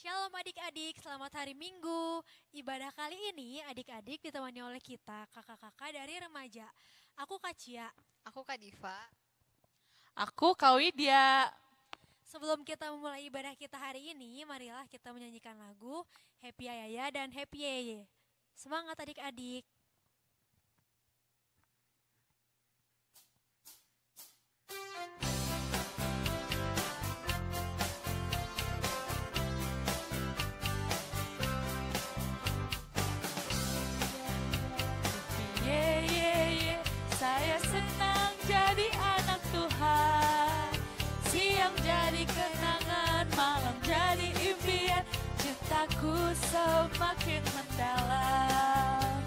Shalom adik-adik, selamat hari Minggu. Ibadah kali ini adik-adik ditemani oleh kita, kakak-kakak dari remaja. Aku Kak Cia. Aku Kak Diva. Aku Kak Widya. Sebelum kita memulai ibadah kita hari ini, marilah kita menyanyikan lagu Happy Ayaya dan Happy Yeye. Semangat adik-adik. Saya senang jadi anak Tuhan. Siang jadi kenangan, malam jadi impian. Cintaku semakin mendalam.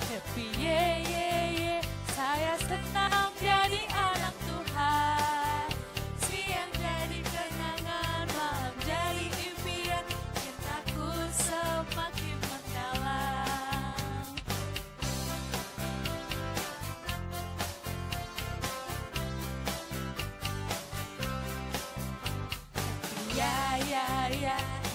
Happy yeah. Saya senang jadi anak Tuhan. Siang jadi kenangan, malam jadi impian. Cintaku semakin mendalam.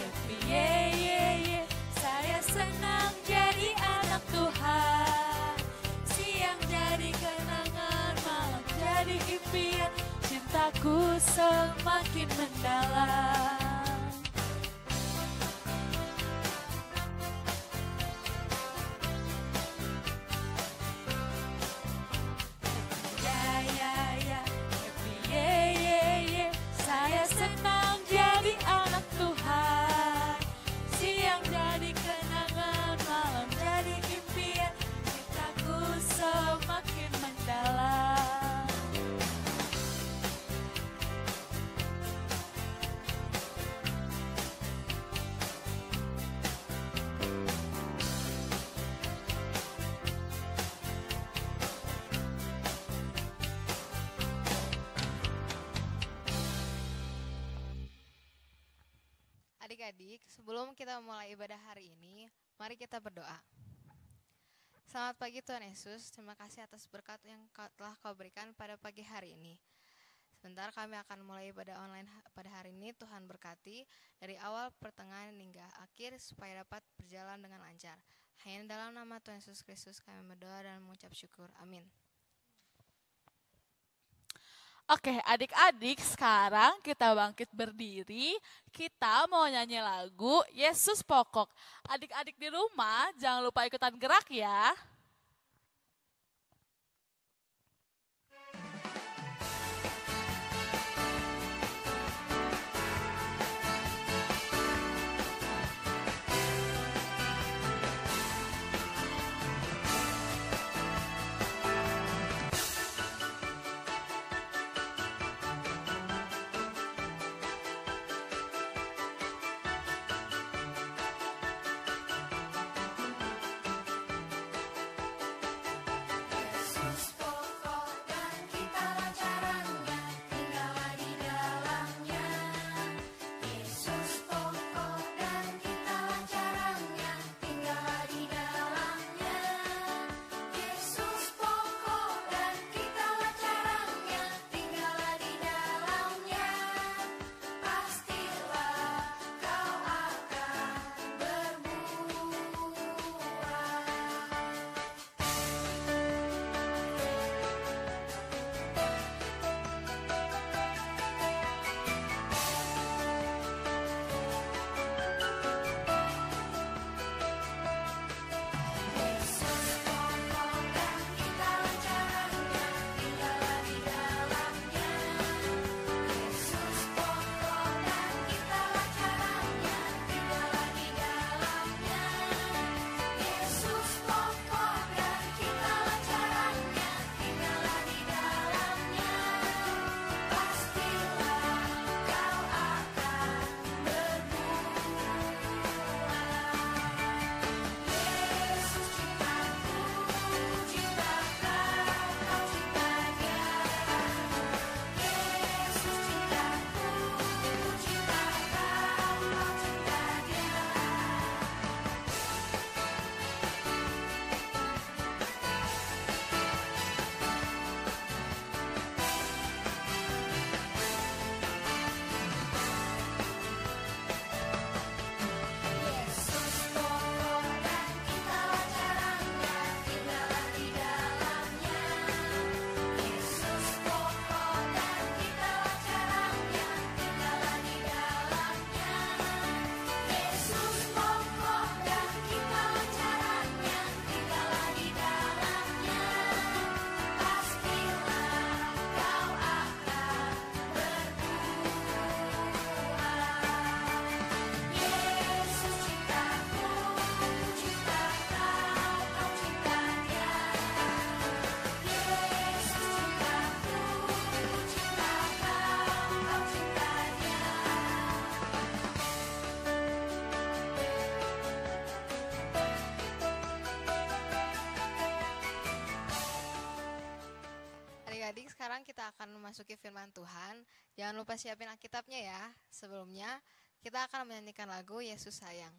Happy yeah. Saya senang jadi anak Tuhan. Siang jadi kenangan, malam jadi impian. Cintaku semakin mendalam. Happy yeah. Saya senang jadi anak Tuhan. Siang jadi kenangan, malam jadi impian. Cintaku semakin mendalam. Adik-adik, sebelum kita memulai ibadah hari ini, mari kita berdoa. Selamat pagi Tuhan Yesus, terima kasih atas berkat yang telah Kau berikan pada pagi hari ini. Sebentar kami akan mulai ibadah online pada hari ini. Tuhan berkati dari awal, pertengahan hingga akhir supaya dapat berjalan dengan lancar. Hanya dalam nama Tuhan Yesus Kristus kami berdoa dan mengucap syukur. Amin. Oke, adik-adik, sekarang kita bangkit berdiri. Kita mau nyanyi lagu Yesus Pokok. Adik-adik di rumah, jangan lupa ikutan gerak ya. memasuki firman Tuhan, jangan lupa siapin Alkitabnya ya. Sebelumnya, kita akan menyanyikan lagu Yesus Sayang.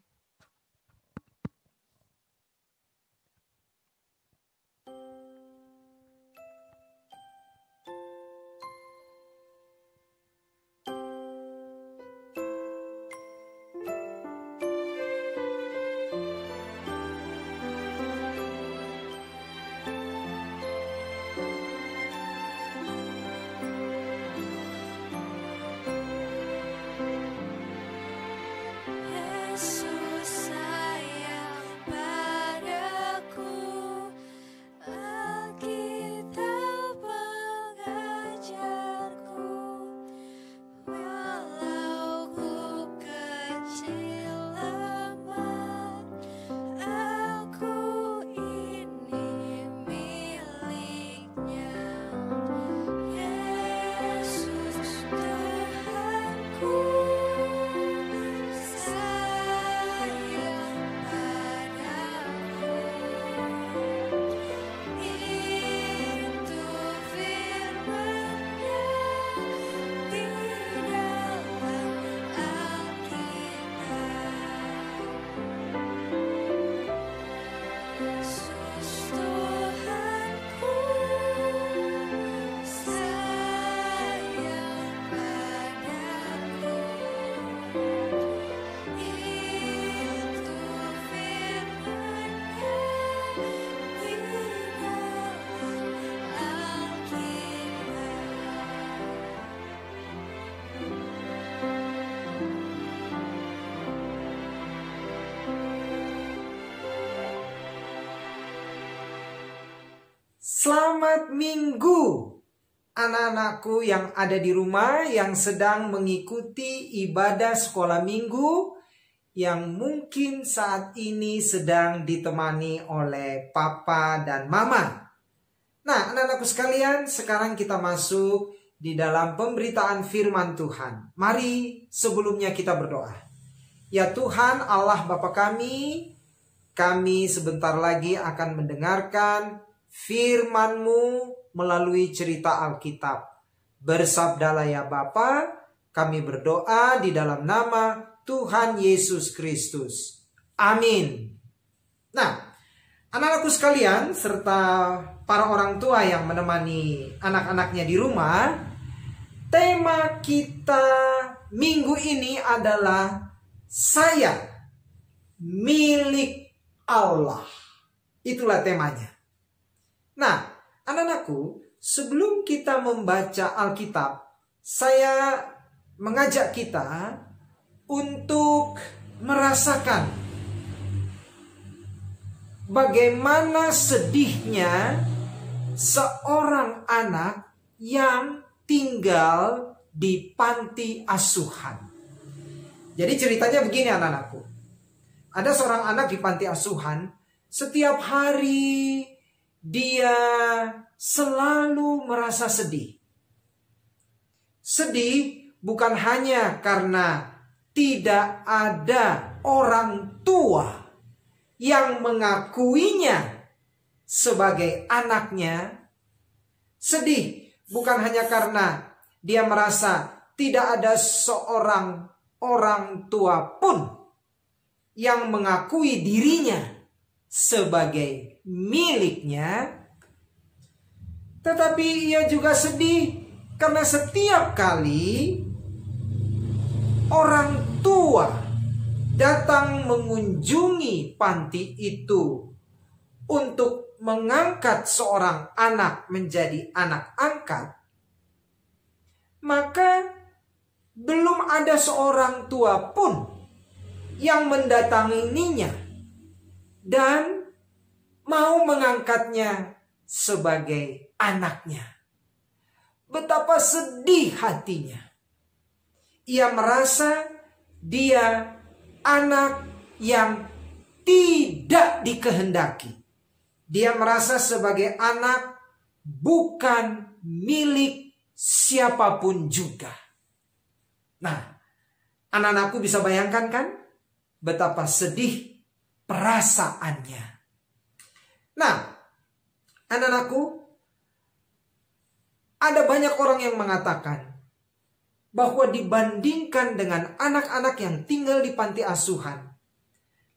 Selamat Minggu, anak-anakku yang ada di rumah yang sedang mengikuti ibadah sekolah minggu, yang mungkin saat ini sedang ditemani oleh papa dan mama. Nah, anak-anakku sekalian, sekarang kita masuk di dalam pemberitaan firman Tuhan. Mari sebelumnya kita berdoa. Ya Tuhan Allah Bapa kami sebentar lagi akan mendengarkan firman-Mu melalui cerita Alkitab. Bersabdalah ya Bapa, kami berdoa di dalam nama Tuhan Yesus Kristus. Amin. Nah, anak-anakku sekalian serta para orang tua yang menemani anak-anaknya di rumah, tema kita minggu ini adalah saya milik Allah. Itulah temanya. Nah, anak-anakku, sebelum kita membaca Alkitab, saya mengajak kita untuk merasakan bagaimana sedihnya seorang anak yang tinggal di panti asuhan. Jadi ceritanya begini anak-anakku. Ada seorang anak di panti asuhan, setiap hari dia selalu merasa sedih. Sedih bukan hanya karena tidak ada orang tua yang mengakuinya sebagai anaknya. Sedih bukan hanya karena dia merasa tidak ada seorang orang tua pun yang mengakui dirinya sebagai miliknya, tetapi ia juga sedih karena setiap kali orang tua datang mengunjungi panti itu untuk mengangkat seorang anak menjadi anak angkat, maka belum ada seorang tua pun yang mendatanginya dan mau mengangkatnya sebagai anaknya. Betapa sedih hatinya. Ia merasa dia anak yang tidak dikehendaki. Dia merasa sebagai anak bukan milik siapapun juga. Nah, anak-anakku bisa bayangkan kan betapa sedih perasaannya. Nah, anak-anakku, ada banyak orang yang mengatakan bahwa dibandingkan dengan anak-anak yang tinggal di panti asuhan,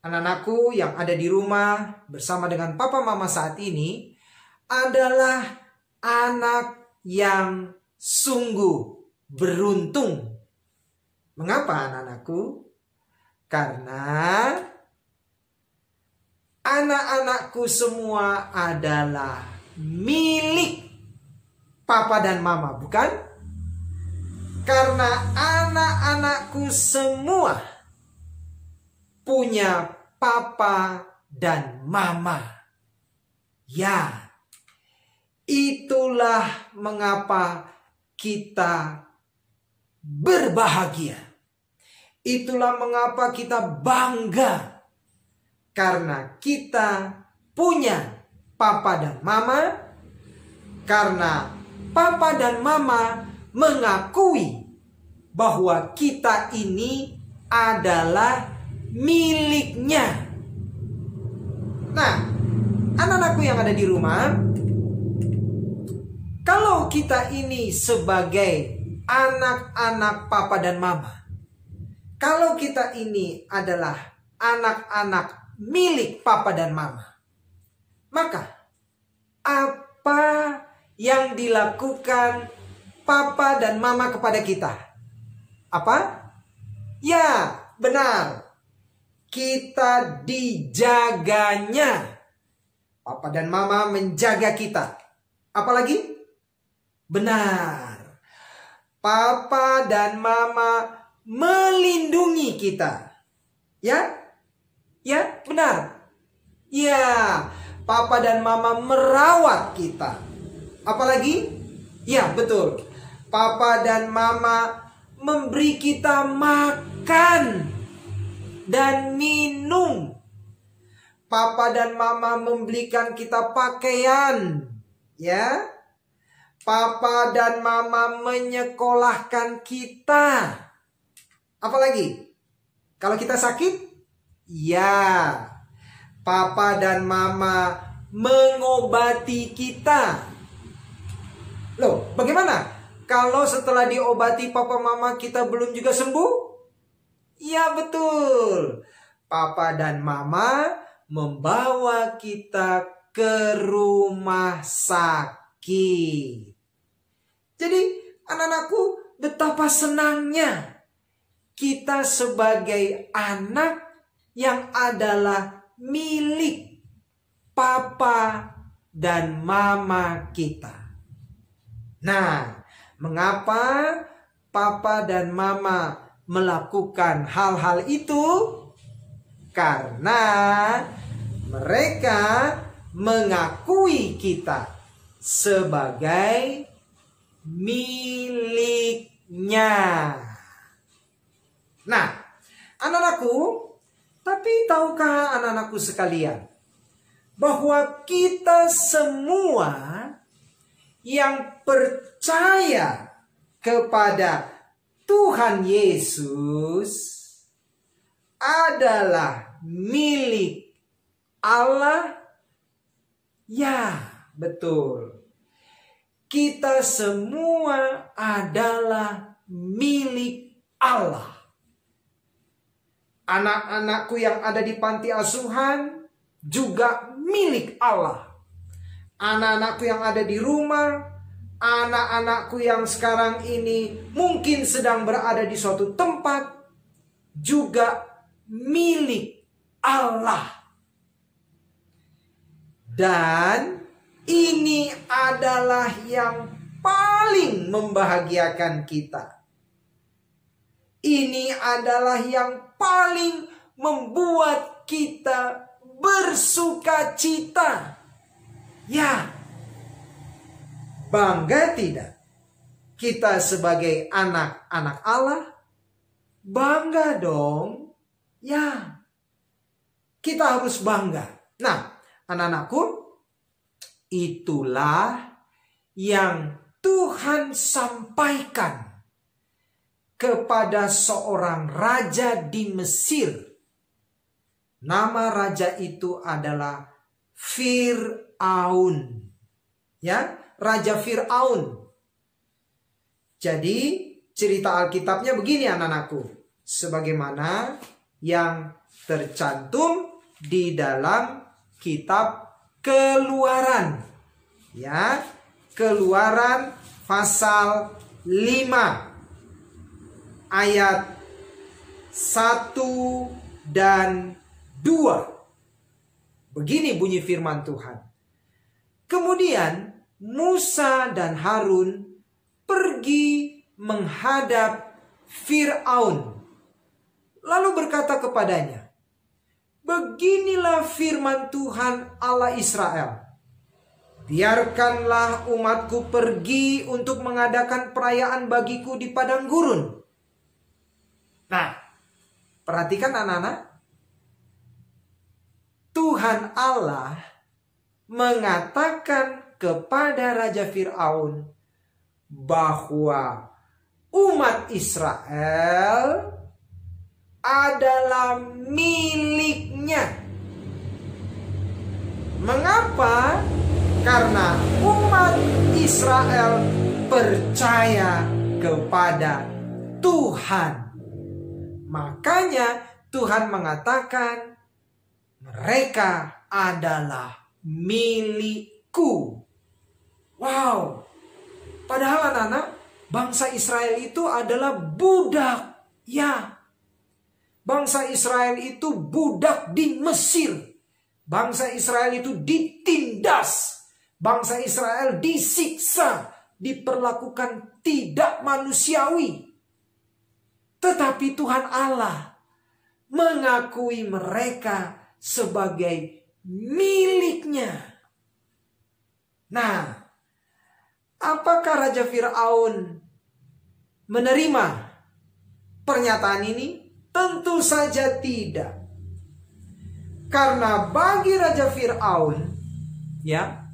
anak-anakku yang ada di rumah bersama dengan papa mama saat ini adalah anak yang sungguh beruntung. Mengapa anak-anakku? Karena anak-anakku semua adalah milik papa dan mama, bukan? Karena anak-anakku semua punya papa dan mama. Ya, itulah mengapa kita berbahagia. Itulah mengapa kita bangga. Karena kita punya papa dan mama. Karena papa dan mama mengakui bahwa kita ini adalah miliknya. Nah, anak-anakku yang ada di rumah, kalau kita ini sebagai anak-anak papa dan mama, kalau kita ini adalah anak-anak milik papa dan mama, maka apa yang dilakukan papa dan mama kepada kita? Apa? Ya, benar. Kita dijaganya. Papa dan mama menjaga kita. Apalagi? Benar. Papa dan mama melindungi kita. Ya? Ya, benar. Ya, papa dan mama merawat kita. Apalagi? Ya, betul. Papa dan mama memberi kita makan dan minum. Papa dan mama membelikan kita pakaian. Ya. Papa dan mama menyekolahkan kita. Apalagi? Kalau kita sakit? Ya. Papa dan mama mengobati kita. Loh, bagaimana? Kalau setelah diobati papa mama kita belum juga sembuh? Ya, betul. Papa dan mama membawa kita ke rumah sakit. Jadi, anak-anakku, betapa senangnya kita sebagai anak yang adalah milik papa dan mama kita. Nah, mengapa papa dan mama melakukan hal-hal itu? Karena mereka mengakui kita sebagai miliknya. Nah, anak-anakku, tapi tahukah anak-anakku sekalian bahwa kita semua yang percaya kepada Tuhan Yesus adalah milik Allah? Ya, betul. Kita semua adalah milik Allah. Anak-anakku yang ada di panti asuhan juga milik Allah. Anak-anakku yang ada di rumah, anak-anakku yang sekarang ini mungkin sedang berada di suatu tempat, juga milik Allah. Dan ini adalah yang paling membahagiakan kita. Ini adalah yang paling membuat kita bersuka cita. Ya, bangga tidak kita sebagai anak-anak Allah? Bangga dong. Ya, kita harus bangga. Nah, anak-anakku, itulah yang Tuhan sampaikan kepada seorang raja di Mesir. Nama raja itu adalah Fir'aun. Ya, Raja Fir'aun. Jadi cerita Alkitabnya begini anak-anakku. Sebagaimana yang tercantum di dalam kitab Keluaran. Ya, Keluaran pasal 5 ayat 1 dan 2. Begini bunyi firman Tuhan. Kemudian Musa dan Harun pergi menghadap Fir'aun. Lalu berkata kepadanya, beginilah firman Tuhan Allah Israel. Biarkanlah umatku pergi untuk mengadakan perayaan bagiku di padang gurun. Nah, perhatikan anak-anak. Tuhan Allah mengatakan kepada Raja Fir'aun bahwa umat Israel adalah miliknya. Mengapa? Karena umat Israel percaya kepada Tuhan. Makanya Tuhan mengatakan mereka adalah milikku. Wow. Padahal anak-anak, bangsa Israel itu adalah budak. Ya. Bangsa Israel itu budak di Mesir. Bangsa Israel itu ditindas. Bangsa Israel disiksa, diperlakukan tidak manusiawi. Tetapi Tuhan Allah mengakui mereka sebagai miliknya. Nah, apakah Raja Fir'aun menerima pernyataan ini? Tentu saja tidak. Karena bagi Raja Fir'aun, ya,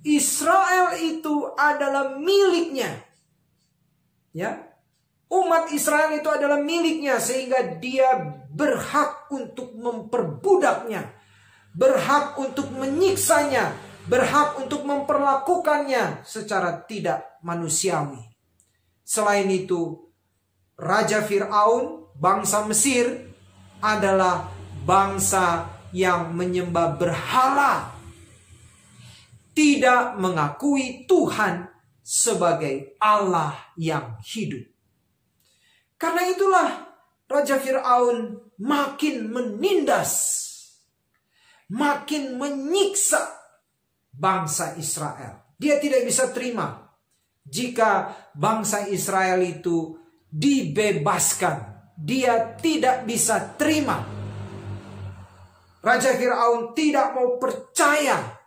Israel itu adalah miliknya. Ya. Umat Israel itu adalah miliknya sehingga dia berhak untuk memperbudaknya, berhak untuk menyiksanya, berhak untuk memperlakukannya secara tidak manusiawi. Selain itu, Raja Fir'aun, bangsa Mesir, adalah bangsa yang menyembah berhala, tidak mengakui Tuhan sebagai Allah yang hidup. Karena itulah Raja Fir'aun makin menindas, makin menyiksa bangsa Israel. Dia tidak bisa terima jika bangsa Israel itu dibebaskan. Dia tidak bisa terima. Raja Fir'aun tidak mau percaya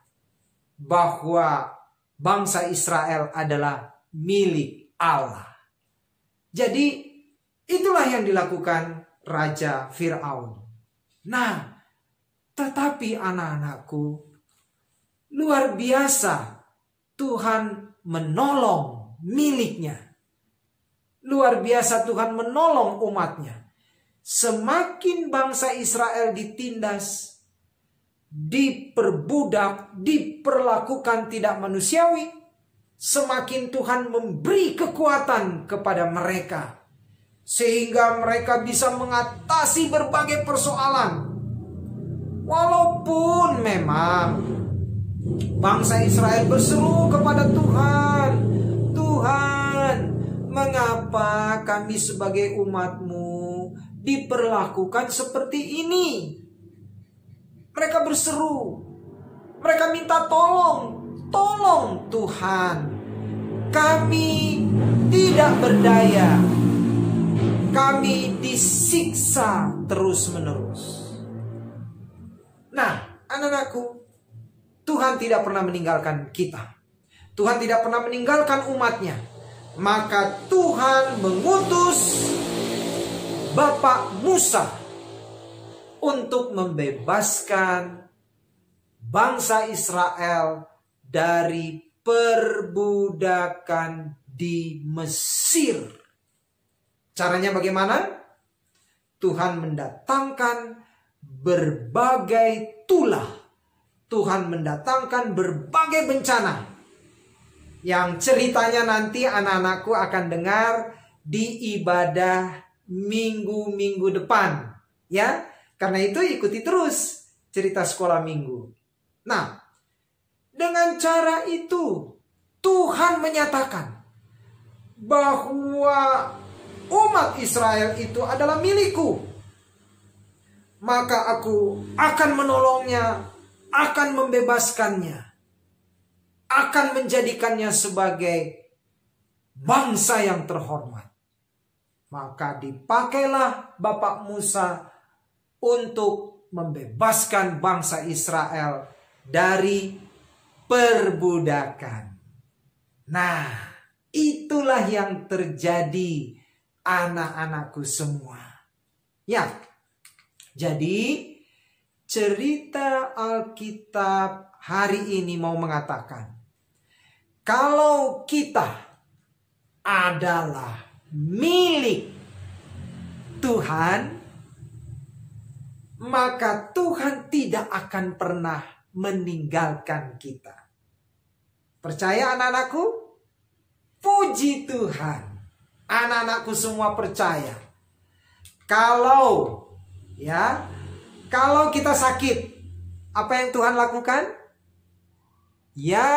bahwa bangsa Israel adalah milik Allah. Jadi itulah yang dilakukan Raja Fir'aun. Nah, tetapi anak-anakku, luar biasa Tuhan menolong miliknya. Luar biasa Tuhan menolong umatnya. Semakin bangsa Israel ditindas, diperbudak, diperlakukan tidak manusiawi, semakin Tuhan memberi kekuatan kepada mereka. Sehingga mereka bisa mengatasi berbagai persoalan. Walaupun memang bangsa Israel berseru kepada Tuhan, Tuhan, mengapa kami sebagai umat-Mu diperlakukan seperti ini? Mereka berseru, mereka minta tolong, tolong Tuhan. Kami tidak berdaya. Kami disiksa terus-menerus. Nah, anak-anakku, Tuhan tidak pernah meninggalkan kita. Tuhan tidak pernah meninggalkan umatnya. Maka Tuhan mengutus Bapak Musa untuk membebaskan bangsa Israel dari perbudakan di Mesir. Caranya bagaimana? Tuhan mendatangkan berbagai tulah. Tuhan mendatangkan berbagai bencana. Yang ceritanya nanti anak-anakku akan dengar di ibadah minggu-minggu depan. Ya, karena itu ikuti terus cerita sekolah minggu. Nah, dengan cara itu Tuhan menyatakan bahwa umat Israel itu adalah milikku. Maka aku akan menolongnya, akan membebaskannya, akan menjadikannya sebagai bangsa yang terhormat. Maka dipakailah Bapak Musa untuk membebaskan bangsa Israel dari perbudakan. Nah, itulah yang terjadi anak-anakku semua. Ya, jadi cerita Alkitab hari ini mau mengatakan, kalau kita adalah milik Tuhan, maka Tuhan tidak akan pernah meninggalkan kita. Percaya anak-anakku? Puji Tuhan. Anak-anakku semua percaya. Kalau kita sakit, apa yang Tuhan lakukan? Ya,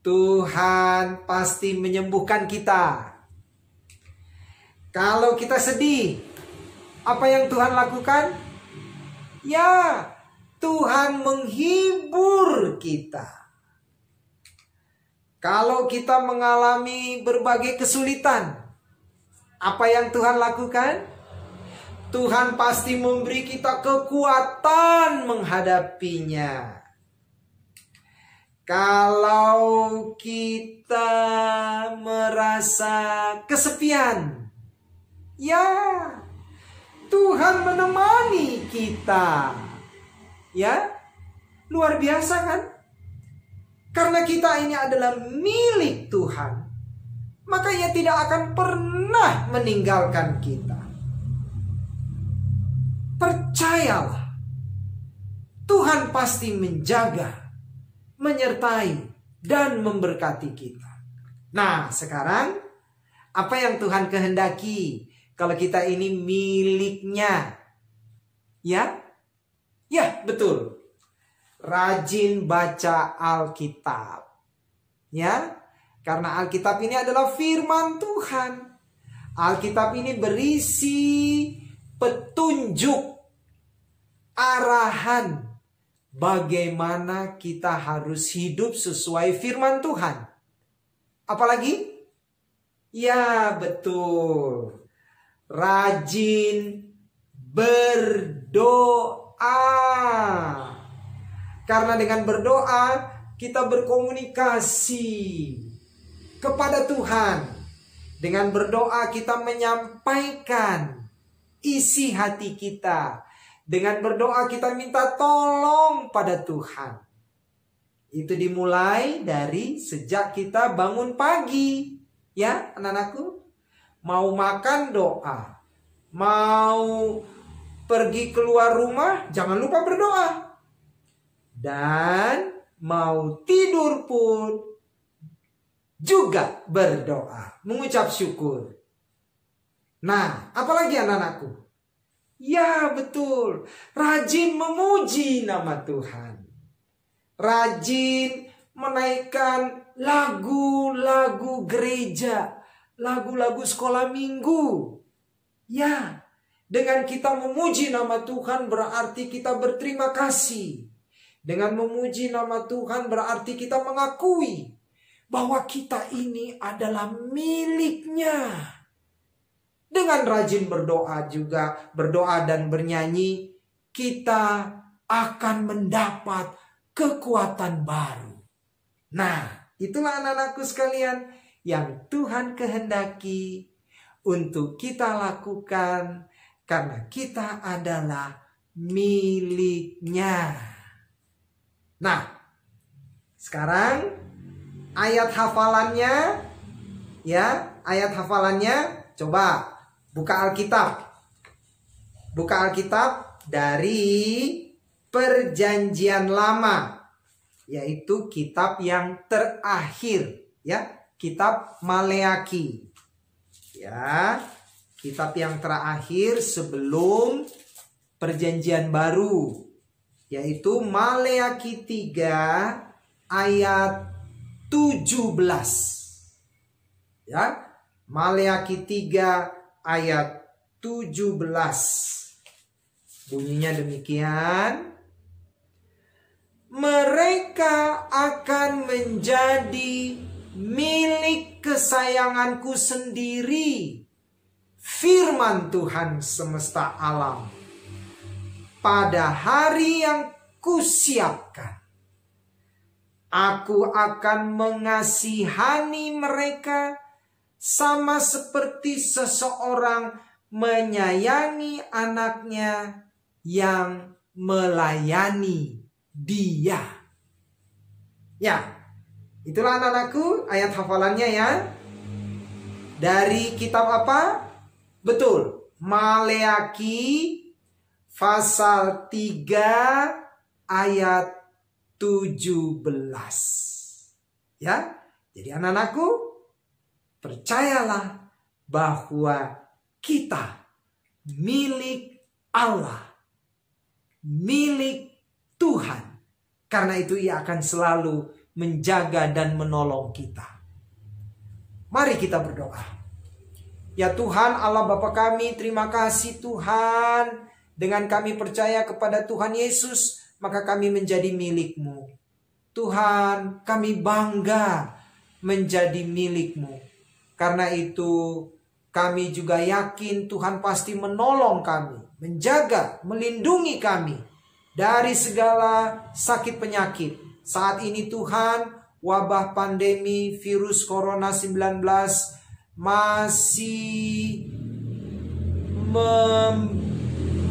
Tuhan pasti menyembuhkan kita. Kalau kita sedih, apa yang Tuhan lakukan? Ya, Tuhan menghibur kita. Kalau kita mengalami berbagai kesulitan, apa yang Tuhan lakukan? Tuhan pasti memberi kita kekuatan menghadapinya. Kalau kita merasa kesepian, ya, Tuhan menemani kita. Ya, luar biasa kan? Karena kita ini adalah milik Tuhan, maka Ia tidak akan pernah meninggalkan kita. Percayalah, Tuhan pasti menjaga, menyertai, dan memberkati kita. Nah, sekarang apa yang Tuhan kehendaki kalau kita ini miliknya? Ya, betul. Rajin baca Alkitab. Ya, karena Alkitab ini adalah firman Tuhan. Alkitab ini berisi petunjuk, arahan bagaimana kita harus hidup sesuai firman Tuhan. Apalagi? Ya, betul. Rajin berdoa. Karena dengan berdoa kita berkomunikasi kepada Tuhan. Dengan berdoa kita menyampaikan isi hati kita. Dengan berdoa kita minta tolong pada Tuhan. Itu dimulai dari sejak kita bangun pagi. Ya, anak-anakku. Mau makan doa. Mau pergi keluar rumah, jangan lupa berdoa. Dan mau tidur pun juga berdoa, mengucap syukur. Nah, apalagi anak-anakku? Ya, betul. Rajin memuji nama Tuhan. Rajin menaikkan lagu-lagu gereja, lagu-lagu sekolah minggu. Ya, dengan kita memuji nama Tuhan berarti kita berterima kasih. Dengan memuji nama Tuhan berarti kita mengakui bahwa kita ini adalah miliknya. Dengan rajin berdoa juga, berdoa dan bernyanyi, kita akan mendapat kekuatan baru. Nah, itulah anak-anakku sekalian yang Tuhan kehendaki untuk kita lakukan karena kita adalah miliknya. Nah, sekarang ayat hafalannya, ya, ayat hafalannya, coba buka Alkitab. Buka Alkitab dari Perjanjian Lama. yaitu kitab yang terakhir, ya, kitab Maleaki. Ya, kitab yang terakhir sebelum perjanjian baru, yaitu Maleaki 3 ayat 17. Ya, Maleaki 3 ayat 17. Bunyinya demikian. Mereka akan menjadi milik kesayanganku sendiri, firman Tuhan semesta alam, pada hari yang kusiapkan. Aku akan mengasihani mereka sama seperti seseorang menyayangi anaknya yang melayani dia. Ya, itulah anak-anakku ayat hafalannya ya. Dari kitab apa? Betul, Maleaki pasal 3 ayat 17. Ya, jadi anak-anakku, percayalah bahwa kita milik Allah, milik Tuhan. Karena itu Ia akan selalu menjaga dan menolong kita. Mari kita berdoa. Ya Tuhan Allah Bapa kami, terima kasih Tuhan. Dengan kami percaya kepada Tuhan Yesus, maka kami menjadi milik-Mu. Tuhan, kami bangga menjadi milik-Mu. Karena itu kami juga yakin Tuhan pasti menolong kami, menjaga, melindungi kami dari segala sakit penyakit. Saat ini Tuhan, wabah pandemi virus corona 19 masih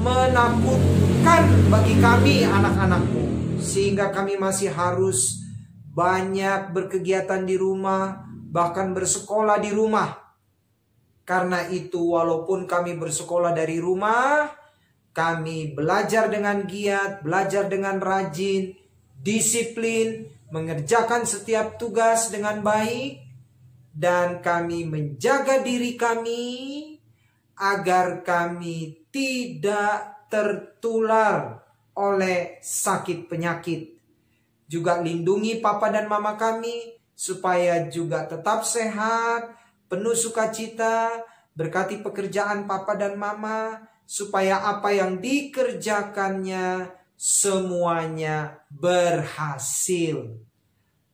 menakutkan bagi kami anak-anak-Mu, sehingga kami masih harus banyak berkegiatan di rumah, bahkan bersekolah di rumah. Karena itu walaupun kami bersekolah dari rumah, kami belajar dengan giat, belajar dengan rajin, disiplin, mengerjakan setiap tugas dengan baik, dan kami menjaga diri kami agar kami tidak tertular oleh sakit penyakit. Juga lindungi papa dan mama kami supaya juga tetap sehat, penuh sukacita. Berkati pekerjaan papa dan mama supaya apa yang dikerjakannya semuanya berhasil.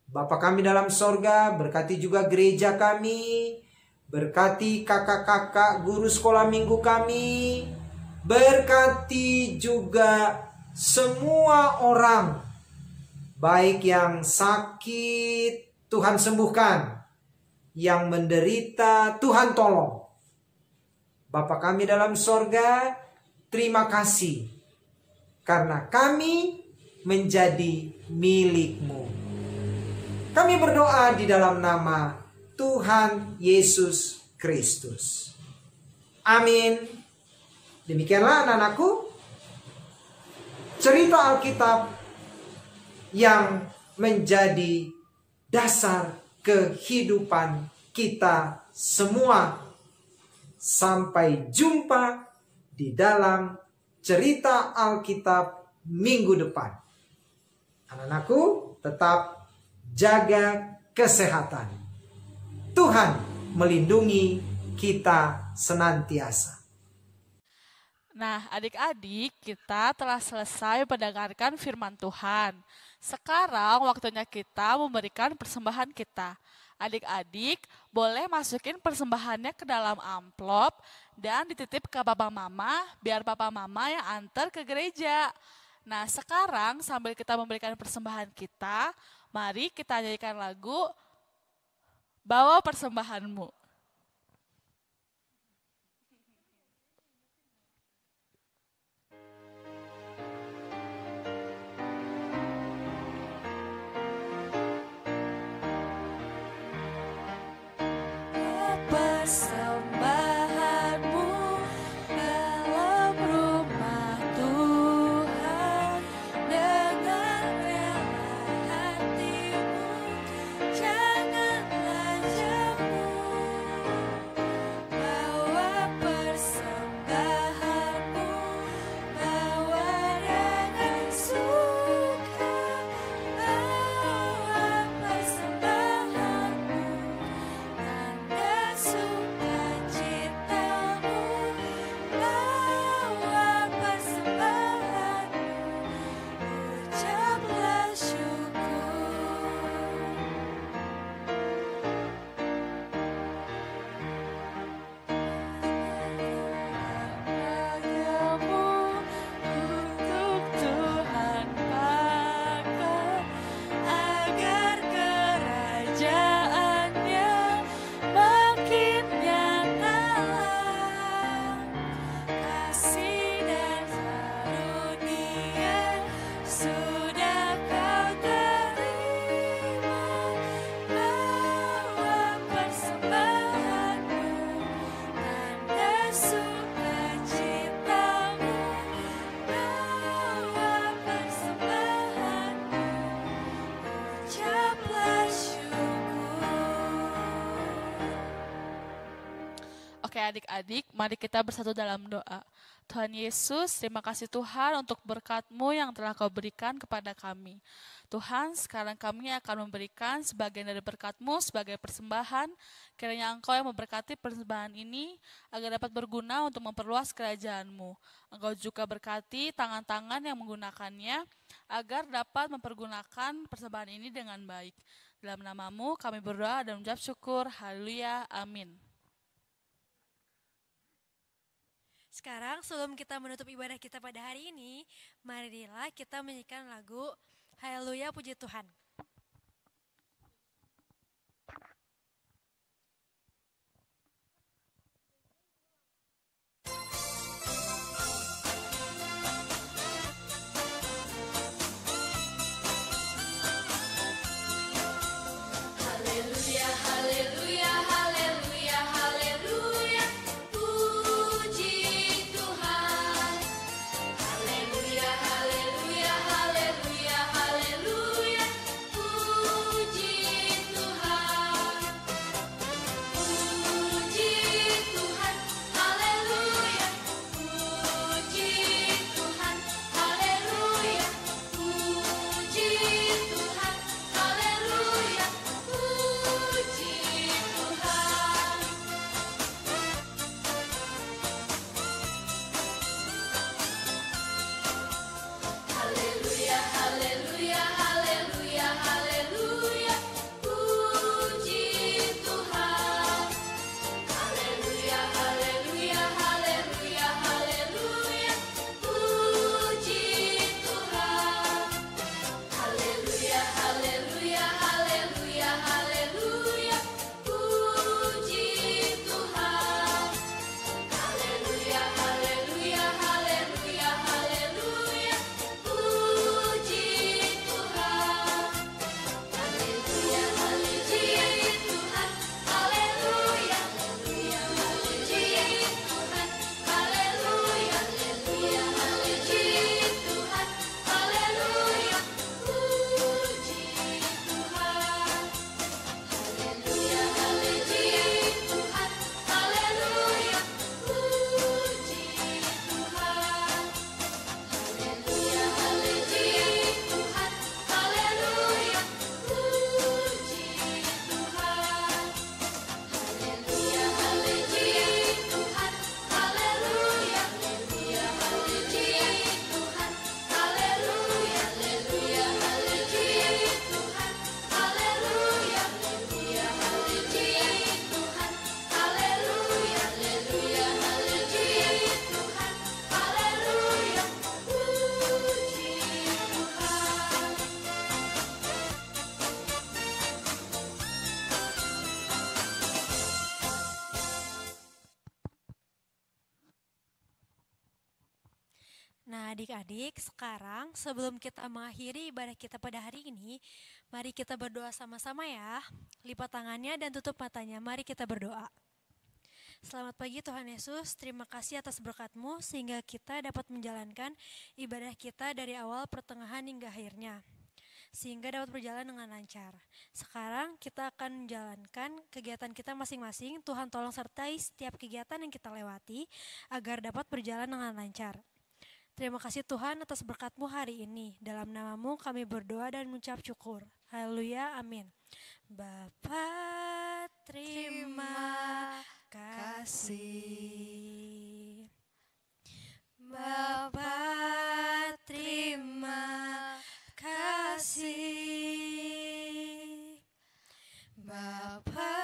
Bapa kami dalam sorga, berkati juga gereja kami, berkati kakak-kakak guru sekolah minggu kami, berkati juga semua orang, baik yang sakit Tuhan sembuhkan, yang menderita Tuhan tolong. Bapa kami dalam sorga, terima kasih karena kami menjadi milik-Mu. Kami berdoa di dalam nama Tuhan Yesus Kristus. Amin. Demikianlah anak-anakku, cerita Alkitab yang menjadi dasar kehidupan kita semua. Sampai jumpa di dalam cerita Alkitab minggu depan. Anak-anakku, tetap jaga kesehatan. Tuhan melindungi kita senantiasa. Nah, adik-adik, kita telah selesai mendengarkan firman Tuhan. Sekarang waktunya kita memberikan persembahan kita. Adik-adik boleh masukin persembahannya ke dalam amplop dan dititip ke papa mama biar papa mama yang antar ke gereja. Nah, sekarang sambil kita memberikan persembahan kita, mari kita nyanyikan lagu Bawa Persembahanmu. Persembahanmu dalam rumah Tuhan dengan rela adik-adik, mari kita bersatu dalam doa. Tuhan Yesus, terima kasih Tuhan untuk berkat-Mu yang telah Kau berikan kepada kami. Tuhan, sekarang kami akan memberikan sebagian dari berkat-Mu sebagai persembahan. Kiranya Engkau yang memberkati persembahan ini agar dapat berguna untuk memperluas kerajaan-Mu. Engkau juga berkati tangan-tangan yang menggunakannya agar dapat mempergunakan persembahan ini dengan baik. Dalam nama-Mu kami berdoa dan mengucap syukur. Haleluya. Amin. Sekarang sebelum kita menutup ibadah kita pada hari ini, marilah kita menyanyikan lagu Haleluya Puji Tuhan. Haleluya, haleluya, haleluya, haleluya, puji Tuhan. Haleluya, haleluya, haleluya, haleluya, puji Tuhan. Puji Tuhan, haleluya, puji Tuhan, haleluya, puji Tuhan, haleluya, puji Tuhan. Haleluya, haleluya, haleluya, haleluya, puji Tuhan. Haleluya, haleluya, haleluya, haleluya, puji Tuhan. Haleluya, haleluya, haleluya, haleluya, puji Tuhan. Haleluya, haleluya, haleluya, haleluya, puji Tuhan. Haleluya, puji Tuhan. Haleluya, haleluya, puji Tuhan. Haleluya, haleluya, puji Tuhan. Haleluya, puji Tuhan. Haleluya, puji Tuhan. Haleluya, puji Tuhan. Haleluya, puji Tuhan. Haleluya, puji Tuhan. Haleluya, puji Tuhan. Haleluya, haleluya, puji Tuhan. Haleluya, haleluya, puji Tuhan. Haleluya, haleluya, puji Tuhan. Haleluya, haleluya, puji Tuhan. Haleluya, puji Tuhan. Nah, adik-adik, sekarang sebelum kita mengakhiri ibadah kita pada hari ini, mari kita berdoa sama-sama ya. Lipat tangannya dan tutup matanya. Mari kita berdoa. Selamat pagi Tuhan Yesus, terima kasih atas berkat-Mu sehingga kita dapat menjalankan ibadah kita dari awal, pertengahan hingga akhirnya. Sehingga dapat berjalan dengan lancar. Sekarang kita akan menjalankan kegiatan kita masing-masing. Tuhan tolong sertai setiap kegiatan yang kita lewati agar dapat berjalan dengan lancar. Terima kasih Tuhan atas berkat-Mu hari ini. Dalam nama-Mu kami berdoa dan mengucap syukur. Haleluya, amin. Bapa, terima kasih. Bapa, terima kasih. Bapa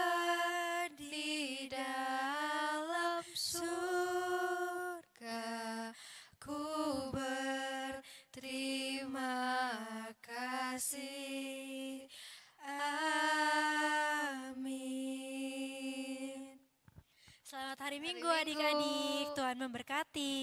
di dalam surga, ku berterima kasih. Amin. Selamat hari Minggu adik-adik. Tuhan memberkati.